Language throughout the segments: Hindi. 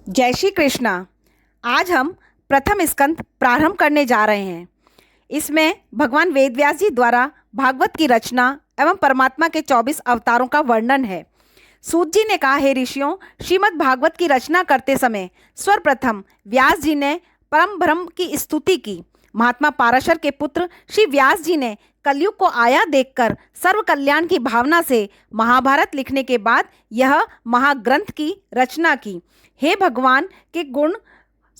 जय श्री कृष्णा। आज हम प्रथम स्कंद प्रारंभ करने जा रहे हैं। इसमें भगवान वेदव्यास जी द्वारा भागवत की रचना एवं परमात्मा के 24 अवतारों का वर्णन है। सूत जी ने कहा, हे ऋषियों, श्रीमद् भागवत की रचना करते समय सर्वप्रथम व्यास जी ने परम ब्रह्म की स्तुति की। महात्मा पाराशर के पुत्र श्री व्यास जी ने कलयुग को आया देखकर सर्व कल्याण की भावना से महाभारत लिखने के बाद यह महाग्रंथ की रचना की। हे भगवान के गुण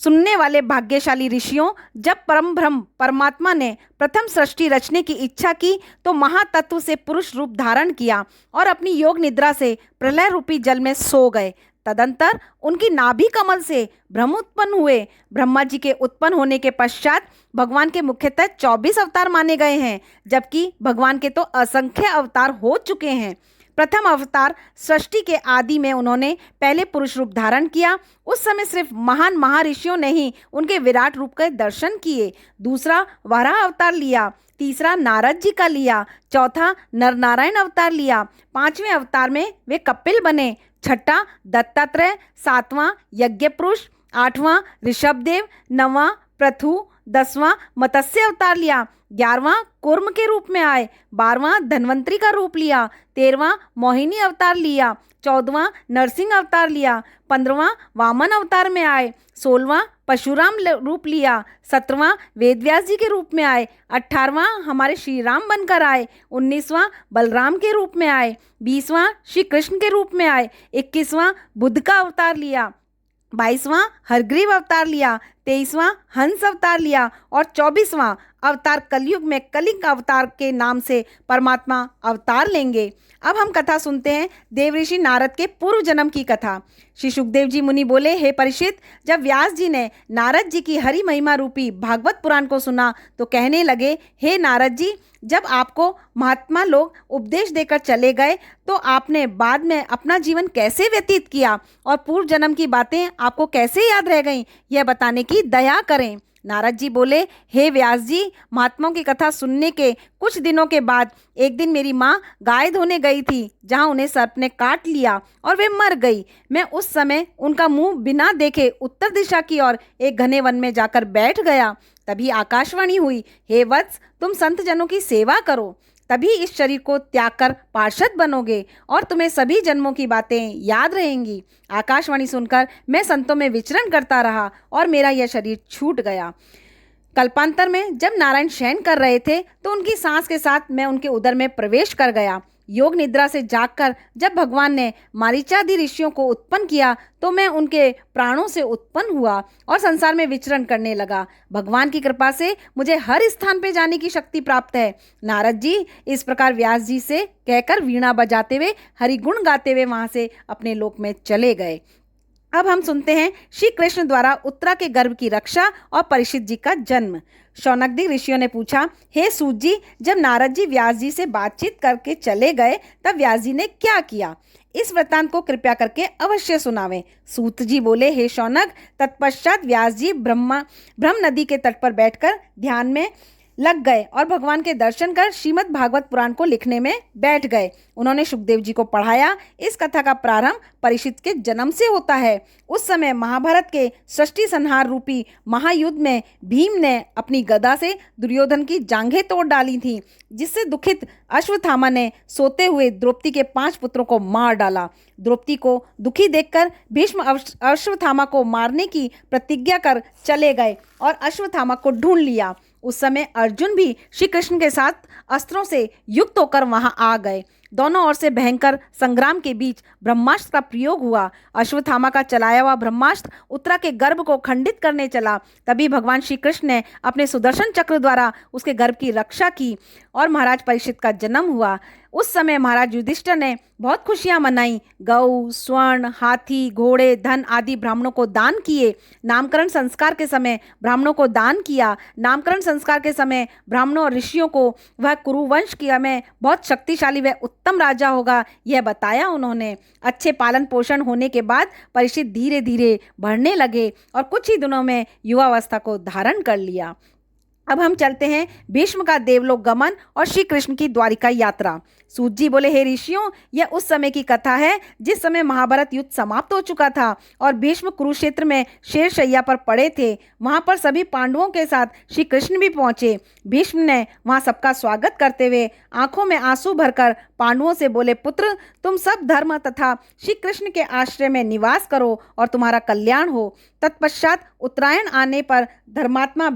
सुनने वाले भाग्यशाली ऋषियों, जब परम ब्रह्म परमात्मा ने प्रथम सृष्टि रचने की इच्छा की तो महातत्व से पुरुष रूप धारण किया और अपनी योग निद्रा से प्रलय रूपी जल में सो गए। तदंतर उनकी नाभि कमल से ब्रह्म उत्पन्न हुए। ब्रह्मा जी के उत्पन्न होने के पश्चात भगवान के मुख्यतः 24 अवतार माने गए हैं, जबकि भगवान के तो असंख्य अवतार हो चुके हैं। प्रथम अवतार सृष्टि के आदि में उन्होंने पहले पुरुष रूप धारण किया। उस समय सिर्फ महान महर्षियों ने ही उनके विराट रूप के दर्शन किए। दूसरा वराह अवतार लिया, तीसरा नारद जी का लिया, चौथा नर नारायण अवतार लिया, पांचवें अवतार में वे कपिल बने, छठा दत्तात्रेय, सातवां यज्ञपुरुष, आठवां ऋषभदेव, नौवां पृथु, 10वां मत्स्य अवतार लिया, 11वां कूर्म के रूप में आए, 12वां धन्वंतरी का रूप लिया, 13वां मोहिनी अवतार लिया, 14वां नरसिंह अवतार लिया, 15वां वामन अवतार में आए, 16वां परशुराम रूप लिया, 17वां वेदव्यास जी के रूप में आए, 18वां हमारे श्री राम बनकर आए, 19वां बलराम के रूप में आए, 20वां श्री कृष्ण के रूप में आए, 21वां बुद्ध का अवतार लिया, 22वां हरग्रीव अवतार लिया, 23वां हंस अवतार लिया और 24वां अवतार कलयुग में कलिंग अवतार के नाम से परमात्मा अवतार लेंगे। अब हम कथा सुनते हैं देवऋषि नारद के पूर्व जन्म की कथा। श्री सुखदेव जी मुनि बोले, हे परीक्षित, जब व्यास जी ने नारद जी की हरि महिमा रूपी भागवत पुराण को सुना तो कहने लगे, हे नारद जी, जब आपको महात्मा लोग उपदेश देकर चले गए तो आपने बाद में अपना जीवन कैसे व्यतीत किया और पूर्व जन्म की बातें आपको कैसे याद रह गईं, यह बताने की दया करें। नारद जी बोले, हे व्यास जी, महात्माओं की कथा सुनने के कुछ दिनों के बाद एक दिन मेरी माँ गाय धोने गई थी, जहाँ उन्हें सर्प ने काट लिया और वे मर गई। मैं उस समय उनका मुंह बिना देखे उत्तर दिशा की ओर एक घने वन में जाकर बैठ गया। तभी आकाशवाणी हुई, हे वत्स, तुम संत जनों की सेवा करो, तभी इस शरीर को त्याग कर पार्षद बनोगे और तुम्हें सभी जन्मों की बातें याद रहेंगी। आकाशवाणी सुनकर मैं संतों में विचरण करता रहा और मेरा यह शरीर छूट गया। कल्पांतर में जब नारायण शयन कर रहे थे तो उनकी सांस के साथ मैं उनके उदर में प्रवेश कर गया। योग निद्रा से जागकर जब भगवान ने मारीचादि ऋषियों को उत्पन्न किया तो मैं उनके प्राणों से उत्पन्न हुआ और संसार में विचरण करने लगा। भगवान की कृपा से मुझे हर स्थान पे जाने की शक्ति प्राप्त है। नारद जी इस प्रकार व्यास जी से कहकर वीणा बजाते हुए हरि गुण गाते हुए वहां से अपने लोक में चले गए। अब हम सुनते हैं श्री कृष्ण द्वारा उत्तरा के गर्भ की रक्षा और परीक्षित जी का जन्म। शौनकदि ऋषियों ने पूछा, हे सूत जी, जब नारद जी व्यास जी से बातचीत करके चले गए तब व्यास जी ने क्या किया? इस वृत्तांत को कृपया करके अवश्य सुनावें। सूत जी बोले, हे शौनक, तत्पश्चात व्यास जी ब्रह्म नदी के तट पर बैठकर ध्यान में लग गए और भगवान के दर्शन कर श्रीमद् भागवत पुराण को लिखने में बैठ गए। उन्होंने सुखदेव जी को पढ़ाया। इस कथा का प्रारंभ परीक्षित के जन्म से होता है। उस समय महाभारत के सृष्टि संहार रूपी महायुद्ध में भीम ने अपनी गदा से दुर्योधन की जांघें तोड़ डाली थी, जिससे दुखित अश्वत्थामा ने सोते हुए द्रौपदी के 5 पुत्रों को मार डाला। द्रौपदी को दुखी देखकर भीष्म अश्वत्थामा को मारने की प्रतिज्ञा कर चले गए और अश्वत्थामा को ढूंढ लिया। उस समय अर्जुन भी श्री कृष्ण के साथ अस्त्रों से युक्त होकर वहां आ गए। दोनों ओर से भयंकर संग्राम के बीच ब्रह्मास्त्र का प्रयोग हुआ। अश्वत्थामा का चलाया हुआ ब्रह्मास्त्र उत्तरा के गर्भ को खंडित करने चला। तभी भगवान श्री कृष्ण ने अपने सुदर्शन चक्र द्वारा उसके गर्भ की रक्षा की और महाराज परीक्षित का जन्म हुआ। उस समय महाराज युधिष्ठिर ने बहुत खुशियां मनाई। गौ, स्वर्ण, हाथी, घोड़े, धन आदि ब्राह्मणों को दान किए। नामकरण संस्कार के समय ब्राह्मणों को दान किया। नामकरण संस्कार के समय ब्राह्मणों और ऋषियों को वह कुरुवंश की में बहुत शक्तिशाली व उत्तम राजा होगा, यह बताया उन्होंने। अच्छे पालन पोषण होने के बाद परीक्षित धीरे धीरे बढ़ने लगे और कुछ ही दिनों में युवावस्था को धारण कर लिया। अब हम चलते हैं भीष्म का देवलोक गमन और श्री कृष्ण की द्वारिका यात्रा। सूत जी बोले, हे ऋषियों, यह उस समय की कथा है जिस समय महाभारत युद्ध समाप्त हो चुका था और भीष्म कुरुक्षेत्र में शेरशैया पर पड़े थे। वहां पर सभी पांडवों के साथ श्री कृष्ण भी पहुंचे। भीष्म ने वहां सबका स्वागत करते हुए आंखों में आंसू भरकर पांडवों से बोले, पुत्र, तुम सब धर्म तथा श्री कृष्ण के आश्रय में निवास करो और तुम्हारा कल्याण हो। तत्पश्चात उत्तरायण आने पर धर्मात्मा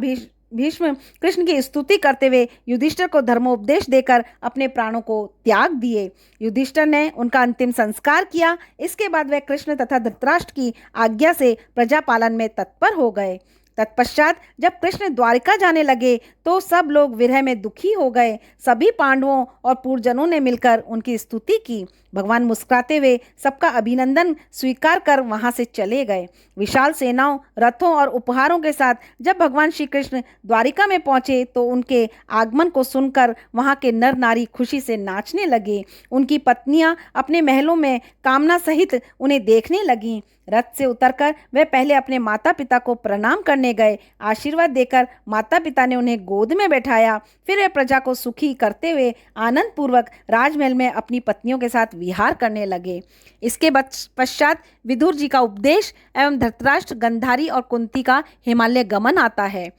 भीष्म कृष्ण की स्तुति करते हुए युधिष्ठिर को धर्मोपदेश देकर अपने प्राणों को त्याग दिए। युधिष्ठिर ने उनका अंतिम संस्कार किया। इसके बाद वे कृष्ण तथा धृतराष्ट्र की आज्ञा से प्रजा पालन में तत्पर हो गए। तत्पश्चात जब कृष्ण द्वारिका जाने लगे तो सब लोग विरह में दुखी हो गए। सभी पांडवों और पूर्वजनों ने मिलकर उनकी स्तुति की। भगवान मुस्कुराते हुए सबका अभिनंदन स्वीकार कर वहां से चले गए। विशाल सेनाओं, रथों और उपहारों के साथ जब भगवान श्री कृष्ण द्वारिका में पहुंचे तो उनके आगमन को सुनकर वहां के नर नारी खुशी से नाचने लगे। उनकी पत्नियां अपने महलों में कामना सहित उन्हें देखने लगीं। रथ से उतरकर वे पहले अपने माता पिता को प्रणाम करने गए। आशीर्वाद देकर माता पिता ने उन्हें गोद में बैठाया। फिर वे प्रजा को सुखी करते हुए आनंद पूर्वक राजमहल में अपनी पत्नियों के साथ विहार करने लगे। इसके पश्चात विदुर जी का उपदेश एवं धृतराष्ट्र, गांधारी और कुंती का हिमालय गमन आता है।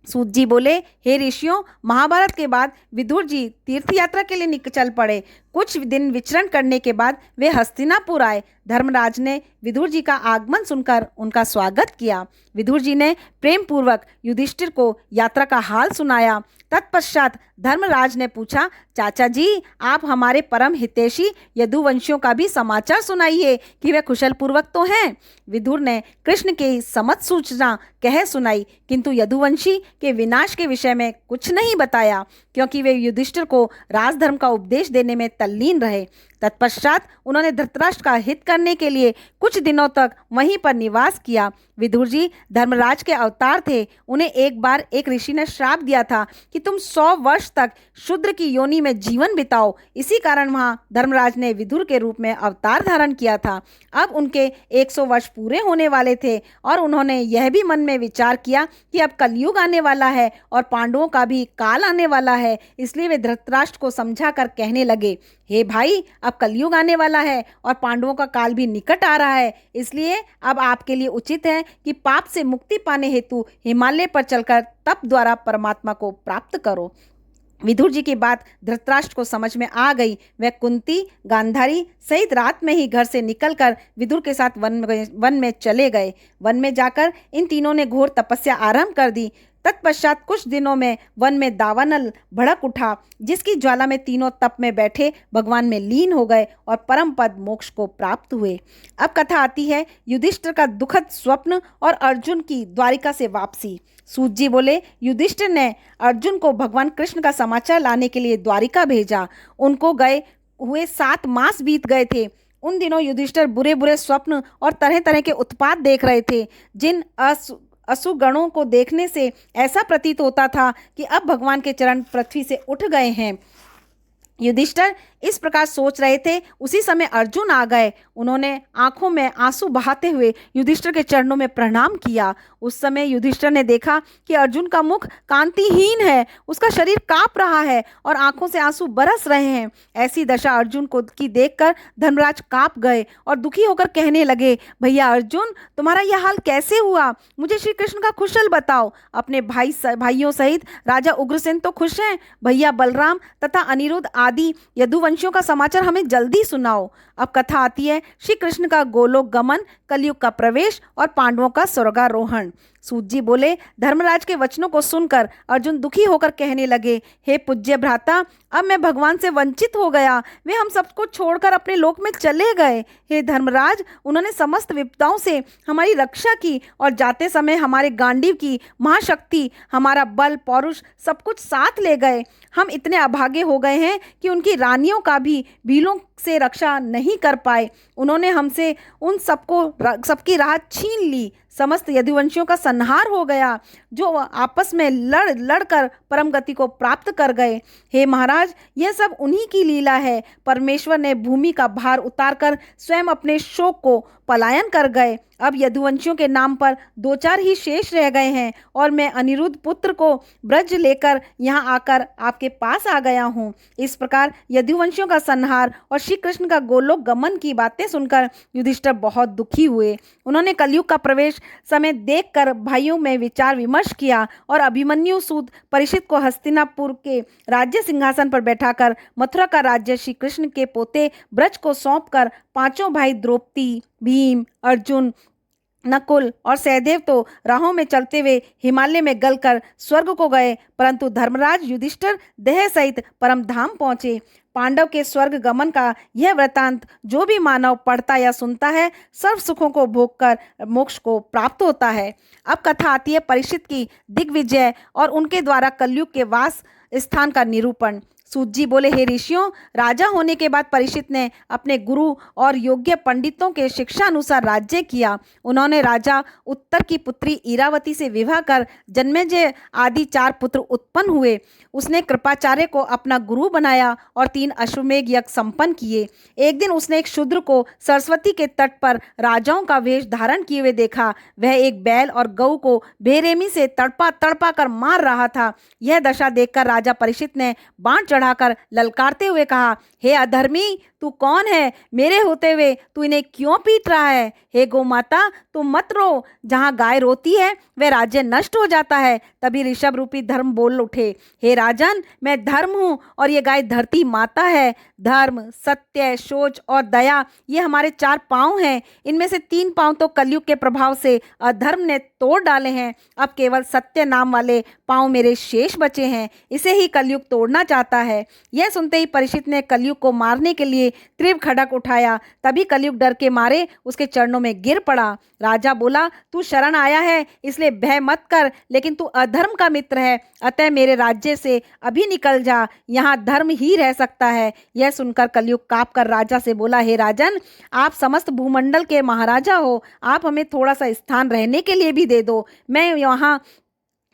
सूत जी बोले, हे ऋषियों, महाभारत के बाद विदुर जी तीर्थ यात्रा के लिए चल पड़े। कुछ दिन विचरण करने के बाद वे हस्तिनापुर आए। धर्मराज ने विदुर जी का आगमन सुनकर उनका स्वागत किया। विदुर जी ने प्रेम पूर्वक युधिष्ठिर को यात्रा का हाल सुनाया। तत्पश्चात धर्मराज ने पूछा, चाचा जी, आप हमारे परम हितैषी यदुवंशियों का भी समाचार सुनाइए कि वे कुशल पूर्वक तो हैं। विदुर ने कृष्ण के समस्त सूचना कह सुनाई, किंतु यदुवंशी के विनाश के विषय में कुछ नहीं बताया, क्योंकि वे युधिष्ठिर को राजधर्म का उपदेश देने में तल्लीन रहे। तत्पश्चात उन्होंने धृतराष्ट्र का हित करने के लिए कुछ दिनों तक वहीं पर निवास किया। विदुर जी धर्मराज के अवतार थे। उन्हें एक बार एक ऋषि ने श्राप दिया था कि तुम 100 वर्ष तक शूद्र की योनि में जीवन बिताओ। इसी कारण वहां धर्मराज ने विदुर के रूप में अवतार धारण किया था। अब उनके 100 वर्ष पूरे होने वाले थे और उन्होंने यह भी मन में विचार किया कि अब कलयुग आने वाला है और पांडवों का भी काल आने वाला है। इसलिए वे धृतराष्ट्र को समझाकर कहने लगे, हे भाई, अब कलयुग आने वाला है और पांडवों का काल भी निकट आ रहा है। इसलिए अब आपके लिए उचित है कि पाप से मुक्ति पाने हेतु हिमालय पर चलकर तप द्वारा परमात्मा को प्राप्त करो। विदुर जी की बात धृतराष्ट्र को समझ में आ गई। वह कुंती, गांधारी सहित रात में ही घर से निकलकर विदुर के साथ वन में चले गए। वन में जाकर इन तीनों ने घोर तपस्या आरंभ कर दी। तत्पश्चात कुछ दिनों में वन में दावानल भड़क उठा, जिसकी ज्वाला में तीनों तप में बैठे भगवान में लीन हो गए और परम पद मोक्ष को प्राप्त हुए। अब कथा आती है युधिष्ठिर का दुखद स्वप्न और अर्जुन की द्वारिका से वापसी। सूत जी बोले, युधिष्ठिर ने अर्जुन को भगवान कृष्ण का समाचार लाने के लिए द्वारिका भेजा। उनको गए हुए 7 मास बीत गए थे। उन दिनों युधिष्ठिर बुरे बुरे स्वप्न और तरह तरह के उत्पात देख रहे थे, जिन असुगणों को देखने से ऐसा प्रतीत होता था कि अब भगवान के चरण पृथ्वी से उठ गए हैं। युधिष्ठिर इस प्रकार सोच रहे थे, उसी समय अर्जुन आ गए। उन्होंने आंखों में आंसू बहाते हुए युधिष्ठिर के चरणों में प्रणाम किया। उस समय युधिष्ठिर ने देखा कि अर्जुन का मुख कांतिहीन है, उसका शरीर कांप रहा है और आंखों से आंसू बरस रहे हैं। ऐसी दशा अर्जुन को की देखकर धर्मराज कांप गए और दुखी होकर कहने लगे, भैया अर्जुन, तुम्हारा यह हाल कैसे हुआ? मुझे श्री कृष्ण का कुशल बताओ। अपने भाइयों सहित राजा उग्रसेन तो खुश हैं, भैया बलराम तथा अनिरुद्ध आदि यदुवंशियों का समाचार हमें जल्दी सुनाओ। अब कथा आती है श्री कृष्ण का गोलोक गमन, कलयुग का प्रवेश और पांडवों का स्वर्गारोहण। सूत जी बोले, धर्मराज के वचनों को सुनकर अर्जुन दुखी होकर कहने लगे, हे पूज्य भ्राता, अब मैं भगवान से वंचित हो गया। वे हम सबको छोड़कर अपने लोक में चले गए। हे धर्मराज, उन्होंने समस्त विपदाओं से हमारी रक्षा की और जाते समय हमारे गांडीव की महाशक्ति, हमारा बल, पौरुष सब कुछ साथ ले गए। हम इतने अभागे हो गए हैं कि उनकी रानियों का भी भीलों से रक्षा नहीं कर पाए। उन्होंने हमसे उन सबकी राह छीन ली। समस्त यदुवंशियों का संहार हो गया, जो आपस में लड़ लड़कर परम गति को प्राप्त कर गए। हे महाराज, यह सब उन्हीं की लीला है। परमेश्वर ने भूमि का भार उतारकर स्वयं अपने शोक को पलायन कर गए। अब यदुवंशियों के नाम पर दो चार ही शेष रह गए हैं और मैं अनिरुद्ध पुत्र को ब्रज लेकर यहाँ आकर आपके पास आ गया हूँ। इस प्रकार यदुवंशियों का संहार और श्री कृष्ण का गोलोक गमन की बातें सुनकर युधिष्ठिर बहुत दुखी हुए। उन्होंने कलयुग का प्रवेश समय देखकर भाइयों में विचार विमर्श किया और अभिमन्यु सूत परीक्षित को हस्तिनापुर के राज्य सिंहासन पर बैठाकर मथुरा का राज्य श्री कृष्ण के पोते ब्रज को सौंपकर पांचों भाई द्रौपदी, भीम, अर्जुन, नकुल और सहदेव तो राहों में चलते हुए हिमालय में गलकर स्वर्ग को गए, परंतु धर्मराज युधिष्ठिर देह सहित परम धाम पहुंचे। पांडव के स्वर्ग गमन का यह वृतांत जो भी मानव पढ़ता या सुनता है, सर्व सुखों को भोगकर मोक्ष को प्राप्त होता है। अब कथा आती है परीक्षित की दिग्विजय और उनके द्वारा कलयुग के वास स्थान का निरूपण। सूत जी बोले, हे ऋषियों, राजा होने के बाद परीक्षित ने अपने गुरु और योग्य पंडितों के शिक्षा अनुसार राज्य किया। उन्होंने राजा उत्तर की पुत्री इरावती से विवाह कर जन्मेजय आदि 4 पुत्र उत्पन्न हुए। उसने कृपाचार्य को अपना गुरु बनाया और 3 अश्वमेध यज्ञ संपन्न किए। एक दिन उसने एक शूद्र को सरस्वती के तट पर राजाओं का वेश धारण किए हुए देखा। वह एक बैल और गऊ को बेरहमी से तड़पा तड़पा कर मार रहा था। यह दशा देखकर राजा परीक्षित ने बाण चढ़ाकर ललकारते हुए कहा, हे अधर्मी, तू कौन है? मेरे होते हुए तू इन्हें क्यों पीट रहा है? हे गौ माता, तुम मत रो। जहाँ गाय रोती है वह राज्य नष्ट हो जाता है। तभी ऋषभ रूपी धर्म बोल उठे, हे राजन, मैं धर्म हूँ और ये गाय धरती माता है। धर्म, सत्य, शौच और दया ये हमारे 4 पांव हैं। इनमें से 3 पांव तो कलयुग के प्रभाव से अधर्म ने तोड़ डाले हैं। अब केवल सत्य नाम वाले पांव मेरे शेष बचे हैं। इसे ही कलयुग तोड़ना चाहता है। यह सुनते ही परीक्षित ने कलयुग को मारने के लिए तीव्र खड्ग उठाया। तभी कलयुग डर के मारे उसके चरणों में गिर पड़ा। राजा बोला, तू शरण आया है इसलिए भय मत कर, लेकिन तू अधर्म का मित्र है, अतः मेरे राज्य से अभी निकल जा। यहाँ धर्म ही रह सकता है। यह सुनकर कलयुग काँप कर राजा से बोला, हे राजन, आप समस्त भूमंडल के महाराजा हो, आप हमें थोड़ा सा स्थान रहने के लिए भी दे दो। मैं यहाँ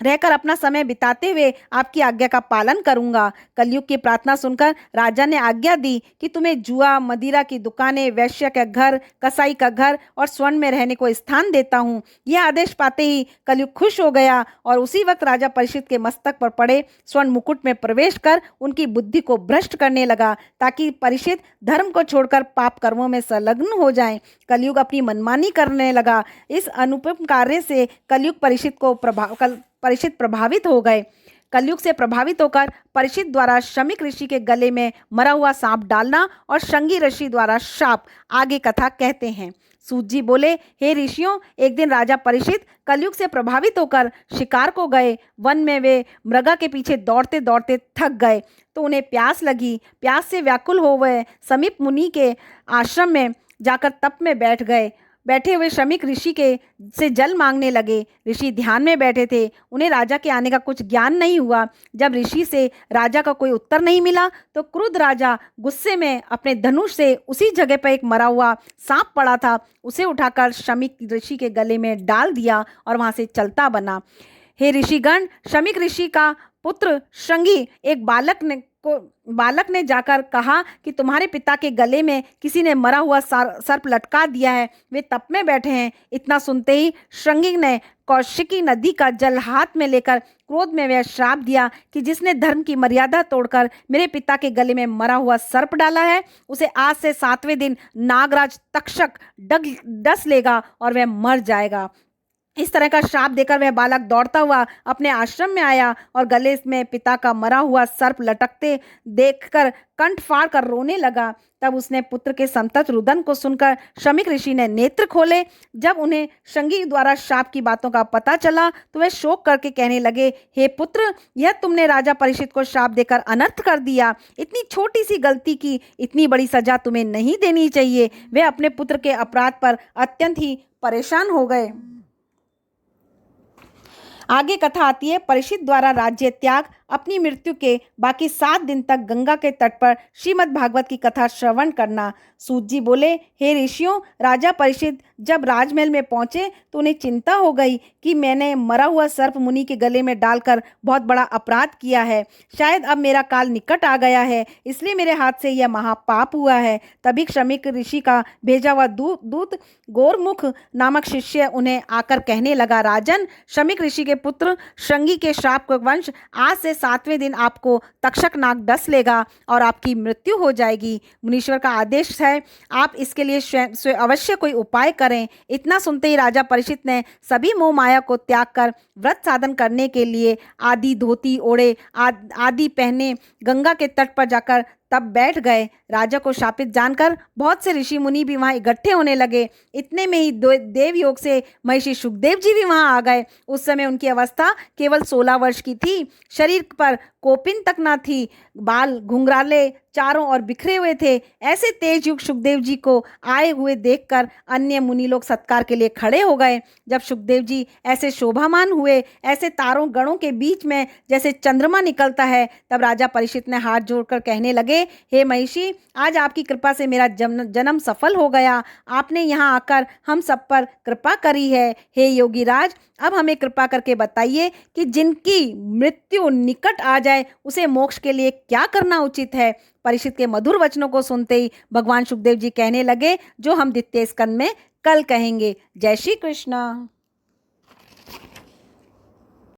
रहकर अपना समय बिताते हुए आपकी आज्ञा का पालन करूंगा। कलयुग की प्रार्थना सुनकर राजा ने आज्ञा दी कि तुम्हें जुआ, मदिरा की दुकानें, वैश्य का घर, कसाई का घर और स्वर्ण में रहने को स्थान देता हूँ। यह आदेश पाते ही कलयुग खुश हो गया और उसी वक्त राजा परीक्षित के मस्तक पर पड़े स्वर्ण मुकुट में प्रवेश कर उनकी बुद्धि को भ्रष्ट करने लगा, ताकि परीक्षित धर्म को छोड़कर पाप कर्मों में संलग्न हो जाएं। कलयुग अपनी मनमानी करने लगा। इस अनुपम कार्य से परीक्षित प्रभावित हो गए। कलयुग से प्रभावित होकर परीक्षित द्वारा शमीक ऋषि के गले में मरा हुआ सांप डालना और शंगी ऋषि द्वारा शाप, आगे कथा कहते हैं। सूत जी बोले, हे ऋषियों, एक दिन राजा परीक्षित कलयुग से प्रभावित होकर शिकार को गए। वन में वे मृगा के पीछे दौड़ते दौड़ते थक गए तो उन्हें प्यास लगी। प्यास से व्याकुल हो वह समीप मुनि के आश्रम में जाकर तप में बैठ गए। बैठे हुए शमीक ऋषि के से जल मांगने लगे। ऋषि ध्यान में बैठे थे। उन्हें राजा के आने का कुछ ज्ञान नहीं हुआ। जब ऋषि से राजा का कोई उत्तर नहीं मिला तो क्रुद्ध राजा गुस्से में अपने धनुष से उसी जगह पर एक मरा हुआ सांप पड़ा था उसे उठाकर शमीक ऋषि के गले में डाल दिया और वहां से चलता बना। हे ऋषिगण, शमीक ऋषि का पुत्र शंगी एक बालक ने जाकर कहा कि तुम्हारे पिता के गले में किसी ने मरा हुआ सर्प लटका दिया है, वे तप में बैठे हैं। इतना सुनते ही शंगी ने कौशिकी नदी का जल हाथ में लेकर क्रोध में वह श्राप दिया कि जिसने धर्म की मर्यादा तोड़कर मेरे पिता के गले में मरा हुआ सर्प डाला है, उसे आज से 7वें दिन नागराज तक्षक डस लेगा और वह मर जाएगा। इस तरह का श्राप देकर वह बालक दौड़ता हुआ अपने आश्रम में आया और गले में पिता का मरा हुआ सर्प लटकते देखकर कंठ फाड़ कर रोने लगा। तब उसने पुत्र के संतत रुदन को सुनकर शमीक ऋषि ने नेत्र खोले। जब उन्हें शंगी द्वारा श्राप की बातों का पता चला तो वे शोक करके कहने लगे, हे पुत्र, यह तुमने राजा परीक्षित को श्राप देकर अनर्थ कर दिया। इतनी छोटी सी गलती की इतनी बड़ी सजा तुम्हें नहीं देनी चाहिए। वे अपने पुत्र के अपराध पर अत्यंत ही परेशान हो गए। आगे कथा आती है परीक्षित द्वारा राज्य त्याग अपनी मृत्यु के बाकी 7 दिन तक गंगा के तट पर श्रीमद् भागवत की कथा श्रवण करना। सूत जी बोले, हे ऋषियों, राजा परीक्षित जब राजमहल में पहुंचे तो उन्हें चिंता हो गई कि मैंने मरा हुआ सर्प मुनि के गले में डालकर बहुत बड़ा अपराध किया है। शायद अब मेरा काल निकट आ गया है, इसलिए मेरे हाथ से यह महापाप हुआ है। तभी शमीक ऋषि का भेजा हुआ दूत गोरमुख नामक शिष्य उन्हें आकर कहने लगा, राजन, शमीक ऋषि के पुत्र श्रृंगी के श्राप का वंश आज से 7वें दिन आपको तक्षक नाग डस लेगा और आपकी मृत्यु हो जाएगी। मुनीश्वर का आदेश है, आप इसके लिए स्वयं अवश्य कोई उपाय करें। इतना सुनते ही राजा परीक्षित ने सभी मोह माया को त्याग कर व्रत साधन करने के लिए आदि धोती ओढ़े आदि पहने गंगा के तट पर जाकर तब बैठ गए। राजा को शापित जानकर बहुत से ऋषि मुनि भी वहां इकट्ठे होने लगे। इतने में ही देव योग से महर्षि सुखदेव जी भी वहां आ गए। उस समय उनकी अवस्था केवल 16 वर्ष की थी। शरीर पर कोपिन तक न थी, बाल घुंघराले चारों ओर बिखरे हुए थे। ऐसे तेज युग सुखदेव जी को आए हुए देखकर अन्य मुनि लोग सत्कार के लिए खड़े हो गए। जब सुखदेव जी ऐसे शोभामान हुए, ऐसे तारों गणों के बीच में जैसे चंद्रमा निकलता है, तब राजा परीक्षित ने हाथ जोड़कर कहने लगे, हे महिषी, आज आपकी कृपा से मेरा जन्म सफल हो गया। आपने यहाँ आकर हम सब पर कृपा करी है। हे योगी राज, अब हमें कृपा करके बताइए कि जिनकी मृत्यु निकट आ जाए उसे मोक्ष के लिए क्या करना उचित है। परीक्षित के मधुर वचनों को सुनते ही भगवान सुखदेव जी कहने लगे, जो हम द्वितीय स्कंद में कल कहेंगे। जय श्री कृष्ण।